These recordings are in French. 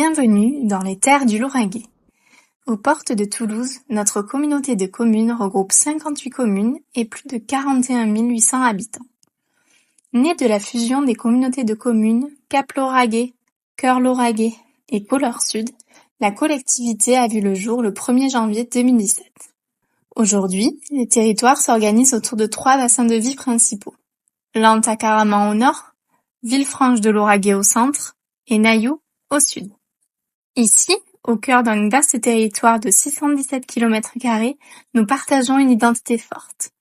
Bienvenue dans les terres du Lauragais. Aux portes de Toulouse, notre communauté de communes regroupe 58 communes et plus de 41 800 habitants. Née de la fusion des communautés de communes Cap-Lauragais, Cœur-Lauragais et Colleur Sud, la collectivité a vu le jour le 1er janvier 2017. Aujourd'hui, les territoires s'organisent autour de 3 bassins de vie principaux. Lantacarama au nord, Villefranche de Lauragais au centre et Nailloux au sud. Ici, au cœur d'un vaste territoire de 617 km², nous partageons une identité forte.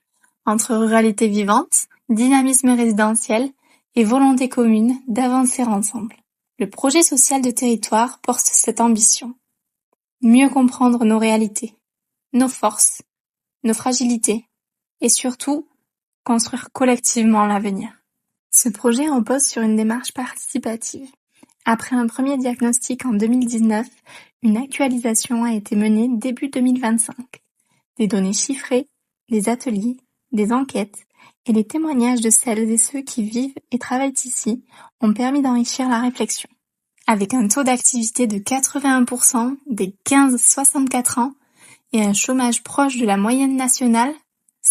Entre ruralité vivante, dynamisme résidentiel et volonté commune d'avancer ensemble. Le projet social de territoire porte cette ambition. Mieux comprendre nos réalités, nos forces, nos fragilités et surtout, construire collectivement l'avenir. Ce projet repose sur une démarche participative. Après un premier diagnostic en 2019, une actualisation a été menée début 2025. Des données chiffrées, des ateliers, des enquêtes et les témoignages de celles et ceux qui vivent et travaillent ici ont permis d'enrichir la réflexion. Avec un taux d'activité de 81% des 15-64 ans et un chômage proche de la moyenne nationale,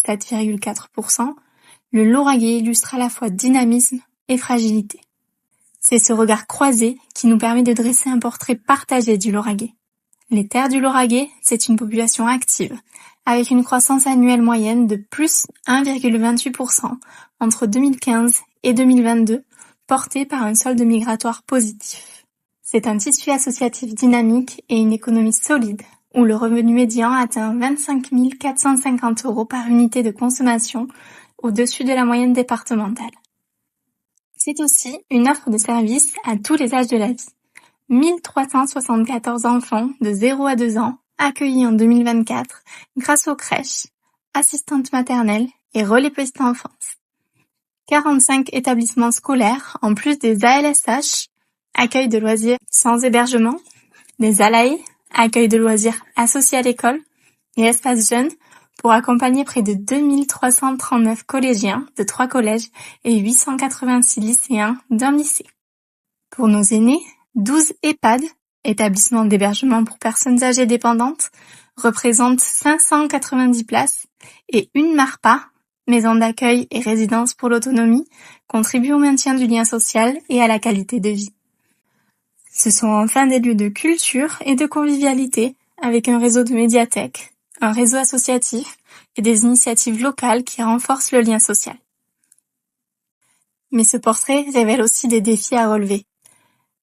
7,4%, le Lauragais illustre à la fois dynamisme et fragilité. C'est ce regard croisé qui nous permet de dresser un portrait partagé du Lauragais. Les terres du Lauragais, c'est une population active, avec une croissance annuelle moyenne de plus 1,28% entre 2015 et 2022, portée par un solde migratoire positif. C'est un tissu associatif dynamique et une économie solide, où le revenu médian atteint 25 450 € par unité de consommation, au-dessus de la moyenne départementale. C'est aussi une offre de services à tous les âges de la vie. 1374 enfants de 0 à 2 ans accueillis en 2024 grâce aux crèches, assistantes maternelles et relais petite enfance. 45 établissements scolaires en plus des ALSH, accueil de loisirs sans hébergement, des ALAE, accueil de loisirs associés à l'école, et espaces jeunes pour accompagner près de 2339 collégiens de 3 collèges et 886 lycéens d'un lycée. Pour nos aînés, 12 EHPAD, établissements d'hébergement pour personnes âgées dépendantes, représentent 590 places et une MARPA, maison d'accueil et résidence pour l'autonomie, contribue au maintien du lien social et à la qualité de vie. Ce sont enfin des lieux de culture et de convivialité avec un réseau de médiathèques, un réseau associatif et des initiatives locales qui renforcent le lien social. Mais ce portrait révèle aussi des défis à relever.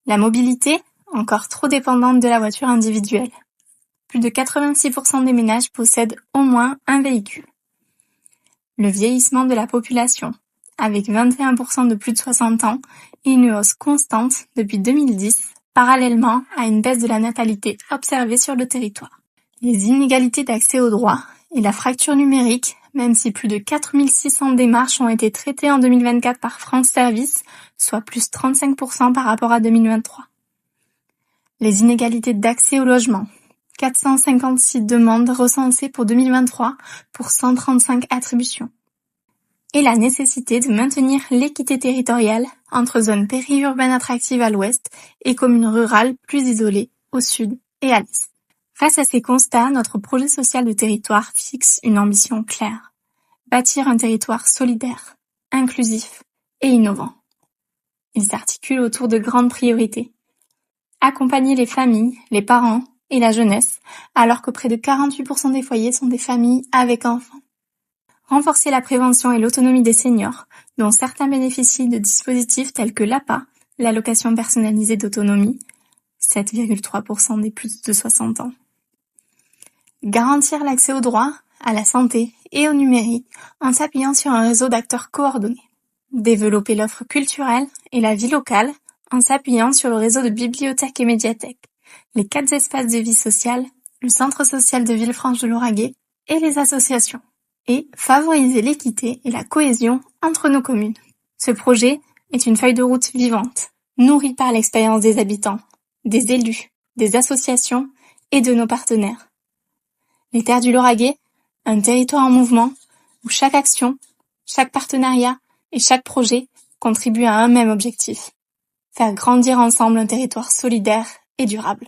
La mobilité, encore trop dépendante de la voiture individuelle. Plus de 86% des ménages possèdent au moins un véhicule. Le vieillissement de la population, avec 21% de plus de 60 ans et une hausse constante depuis 2010, parallèlement à une baisse de la natalité observée sur le territoire. Les inégalités d'accès aux droits et la fracture numérique, même si plus de 4600 démarches ont été traitées en 2024 par France Services, soit plus 35% par rapport à 2023. Les inégalités d'accès au logement, 456 demandes recensées pour 2023 pour 135 attributions. Et la nécessité de maintenir l'équité territoriale entre zones périurbaines attractives à l'ouest et communes rurales plus isolées au sud et à l'est. Face à ces constats, notre projet social de territoire fixe une ambition claire. Bâtir un territoire solidaire, inclusif et innovant. Il s'articule autour de grandes priorités. Accompagner les familles, les parents et la jeunesse, alors que près de 48% des foyers sont des familles avec enfants. Renforcer la prévention et l'autonomie des seniors, dont certains bénéficient de dispositifs tels que l'APA, l'allocation personnalisée d'autonomie, 7,3% des plus de 60 ans. Garantir l'accès aux droits, à la santé et au numérique en s'appuyant sur un réseau d'acteurs coordonnés. Développer l'offre culturelle et la vie locale en s'appuyant sur le réseau de bibliothèques et médiathèques, les 4 espaces de vie sociale, le centre social de Villefranche de Lauragais et les associations. Et favoriser l'équité et la cohésion entre nos communes. Ce projet est une feuille de route vivante, nourrie par l'expérience des habitants, des élus, des associations et de nos partenaires. Les terres du Lauragais, un territoire en mouvement où chaque action, chaque partenariat et chaque projet contribuent à un même objectif. Faire grandir ensemble un territoire solidaire et durable.